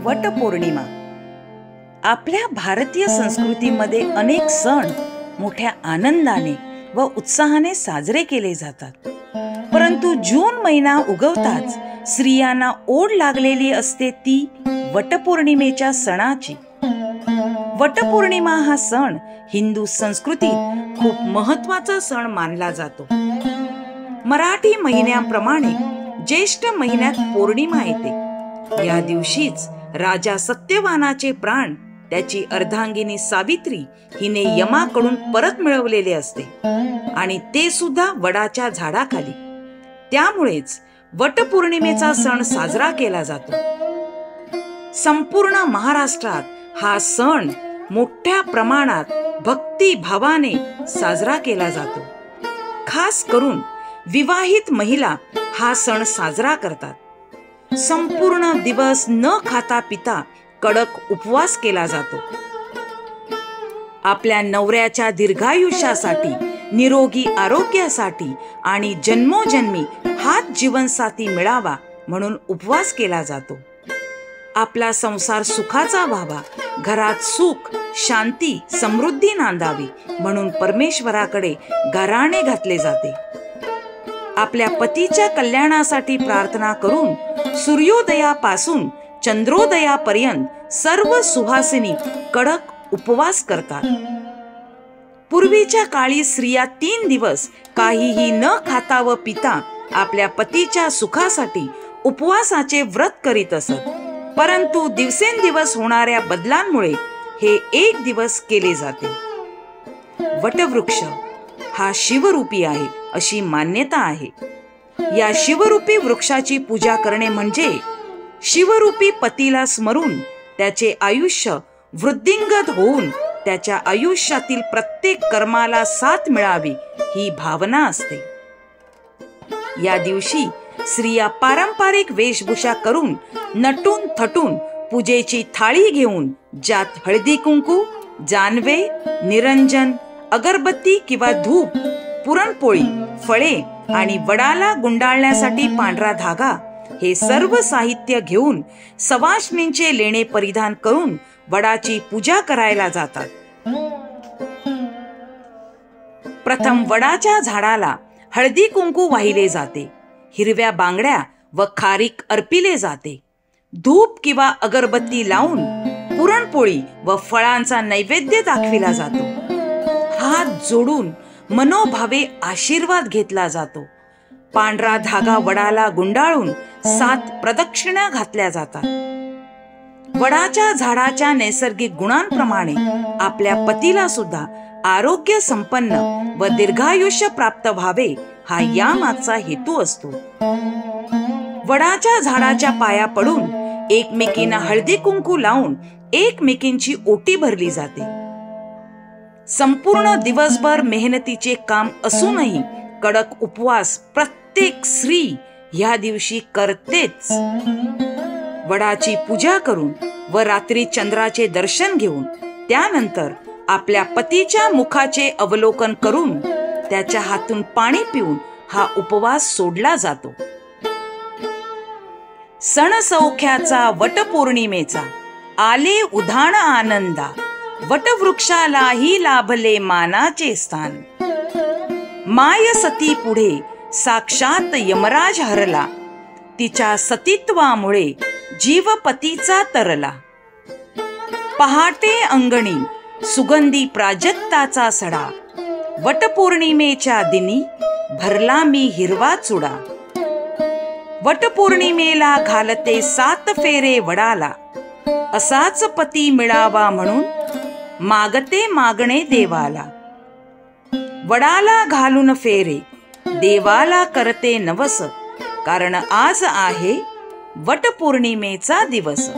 वटपौर्णिमा आपल्या भारतीय संस्कृतीमध्ये अनेक सण मोठ्या आनंदाने व उत्साहाने साजरे केले जातात. परंतु जून महिना उगवताच स्त्रियांना ओढ लागलेली असते ती वटपौर्णिमेच्या सणाची. वटपौर्णिमा हा सण हिंदू संस्कृतीत खूप महत्त्वाचा सण मानला जातो. मराठी महिन्याप्रमाणे ज्येष्ठ महिन्यात पौर्णिमा येते. या दिवशीच राजा सत्यवानाचे प्राण त्याची अर्धांगिनी सावित्री हिने यमाकडून परत मिळवलेले असते आणि ते सुद्धा वडाच्या झाडाखाली. त्यामुळेच वटपौर्णिमेचा सण साजरा केला जातो. संपूर्ण महाराष्ट्रात हा सण मोठ्या प्रमाणात भक्तिभावाने साजरा केला जातो. खास करून विवाहित महिला हा सण साजरा करतात. संपूर्ण दिवस न खाता पिता कडक उपवास केला जातो. आपल्या नवऱ्याच्या दीर्घायुष्यासाठी, निरोगी आरोग्यासाठी आणि जन्मोजन्मी हाच जीवनसाथी मिळावा म्हणून उपवास केला जातो. आपला संसार सुखाचा व्हावा, घरात सुख, शांती, समृद्धी नांदावी म्हणून परमेश्वराकडे गाऱ्हाणे घातले जाते. आपल्या पतीच्या कल्याणासाठी प्रार्थना करून सूर्योदयापासून चंद्रोदयापर्यंत सर्व सुहासिनी कडक उपवास करतात. पूर्वीच्या काळी स्त्रिया 3 दिवस काहीही न खाता व पिता आपल्या पतीच्या सुखासाठी उपवासाचे व्रत करीत असत. परंतु दिवसेंदिवस होणाऱ्या बदलांमुळे हे 1 दिवस केले जाते. वटवृक्ष हा शिवरूपी आहे अशी मान्यता आहे. या शिवरूपी वृक्षाची पूजा करणे म्हणजे शिवरूपी पतीला स्मरून त्याचे आयुष्य वृद्धिंगत होऊन त्याच्या आयुष्यातील प्रत्येक कर्माला साथ मिळावी ही भावना असते. या दिवशी स्त्रिया पारंपरिक वेशभूषा करून नटून थटून पूजेची थाळी घेऊन ज्यात हळदी कुंकू, जानवे, निरंजन, अगरबत्ती किंवा धूप, पुरणपोळी, फळे आणि वडाला गुंडाळण्यासाठी पांढरा धागा हे सर्व साहित्य घेऊन सवाष्णींचे लेणे परिधान करून वडाची पूजा करायला जातात. प्रथम वडाच्या झाडाला हळदी कुंकू वाहिले जाते. हिरव्या बांगड्या व खारीक अर्पिले जाते. धूप किंवा अगरबत्ती लावून पुरणपोळी व फळांचा नैवेद्य दाखविला जातो. हात जोडून मनोभावे आशीर्वाद घेतला जातो. पांढरा धागा वडाला गुंडाळून 7 प्रदक्षिणा घातल्या जातात. वडाच्या झाडाच्या नैसर्गिक गुणांप्रमाणे आपल्या पतीला सुद्धा आरोग्य संपन्न व दीर्घायुष्य प्राप्त व्हावे हा यामागचा हेतू असतो. वडाच्या झाडाच्या पाया पडून एकमेकींना हळदी कुंकू लावून एकमेकींची ओटी भरली जाते. संपूर्ण दिवसभर मेहनतीचे काम असूनही कडक उपवास प्रत्येक स्त्री ह्या दिवशी करतेच. वडाची पूजा करून व रात्री चंद्राचे दर्शन घेऊन त्यानंतर आपल्या पतीच्या मुखाचे अवलोकन करून त्याच्या हातून पाणी पिऊन हा उपवास सोडला जातो. सण सौख्याचा वटपौर्णिमेचा आले उधाण आनंदा, वटवृक्षालाही लाभले मानाचे स्थान. माय सती पुढे साक्षात यमराज हरला, तिच्या सतीत्वामुळे जीवपतीचा तरला. पहाटे अंगणी सुगंधी प्राजक्ताचा सडा, वटपौर्णिमेच्या दिनी भरला मी हिरवा चुडा. वटपौर्णिमेला घालते 7 फेरे वडाला, असाच पती मिळावा म्हणून मागते मागणे देवाला. वडाला घालून फेरे देवाला करते नवस, कारण आज आहे वटपौर्णिमेचा दिवस.